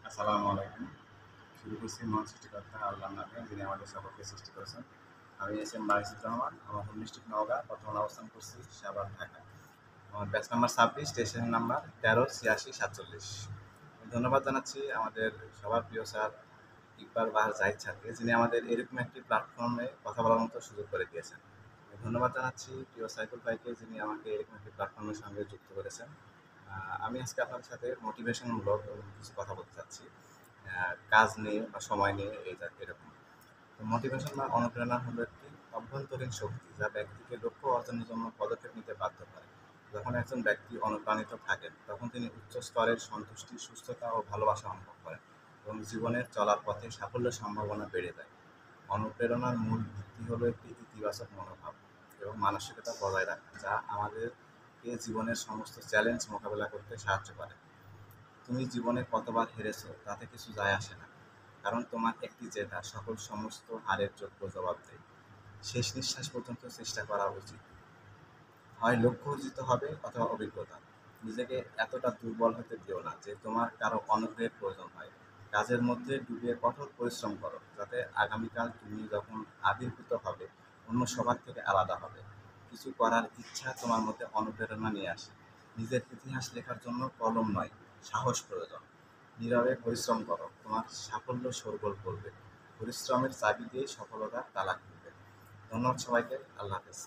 আসসালামু আলাইকুম। শুরু করছি মহান সৃষ্টিকর্তা আল্লাহর নামে, যিনি আমাদের সকলকে সৃষ্টি করেছেন। আমি এস.এম. বারিসুর রহমান। আমার হোম ডিস্ট্রিক্ট নওগাঁ। বর্তমানে অবস্থান করছি সাভার, ঢাকা। আমার ব্যাচ নাম্বার 26, স্টেশন নাম্বার 138647। ধন্যবাদ জানাচ্ছি আমাদের সবার প্রিয় স্যার ইকবাল বাহার জাহিদ স্যারকে, যিনি আমাদের এরকম একটি প্ল্যাটফর্মে কথা বলার মতো সুযোগ করে দিয়েছেন। ধন্যবাদ জানাচ্ছি প্রিয় সাইকুল ভাইকে, যিনি আমাকে এরকম একটি প্ল্যাটফর্মের সঙ্গে যুক্ত করেছেন। আমি আজকে আপনাদের সাথে মোটিভেশনমূলক কিছু কথা বলতে চাচ্ছি, কাজ নিয়ে বা সময় নিয়ে এরকম। মোটিভেশন বা অনুপ্রেরণা হলো একটি অভ্যন্তরীণ শক্তি যা ব্যক্তিকে লক্ষ্য অর্জনের জন্য পদক্ষেপ নিতে বাধ্য করে। যখন একজন ব্যক্তি অনুপ্রাণিত থাকেন, তখন তিনি উচ্চ স্তরের সন্তুষ্টি, সুস্থতা ও ভালোবাসা অনুভব করেন এবং জীবনের চলার পথে সাফল্যের সম্ভাবনা বেড়ে যায়। অনুপ্রেরণার মূল ভিত্তি হলো একটি ইতিবাচক মনোভাব এবং মানসিকতা বজায় রাখা, যা আমাদেরকে জীবনের সমস্ত চ্যালেঞ্জ মোকাবেলা করতে সাহায্য করে। তুমি জীবনে কতবার হেরেছো তাতে কিছু যায় আসে না, কারণ তোমার একটি জেতা সমস্ত হারের যোগ্য জবাব দেয়। শেষ নিঃশ্বাস পর্যন্ত চেষ্টা করা উচিত। হয় লক্ষ্য অর্জিত হবে অথবা অভিজ্ঞতা। নিজেকে এতটা দুর্বল হতে দিও না যে তোমার কারো অনুগ্রহের প্রয়োজন হয়। কাজের মধ্যে ডুবে কঠোর পরিশ্রম করো, যাতে আগামীকাল তুমি যখন আবির্ভূত হবে অন্য সবার থেকে আলাদা হবে। কিছু করার ইচ্ছা তোমার মধ্যে অনুপ্রেরণা নিয়ে আসে। নিজের ইতিহাস লেখার জন্য কলম নয়, সাহস প্রয়োজন। নীরবে পরিশ্রম করো, তোমার সাফল্য শোরগোল করবে। পরিশ্রমের চাবি দিয়ে সফলতার তালা খুলবে। ধন্যবাদ সবাইকে। আল্লাহ হাফেজ।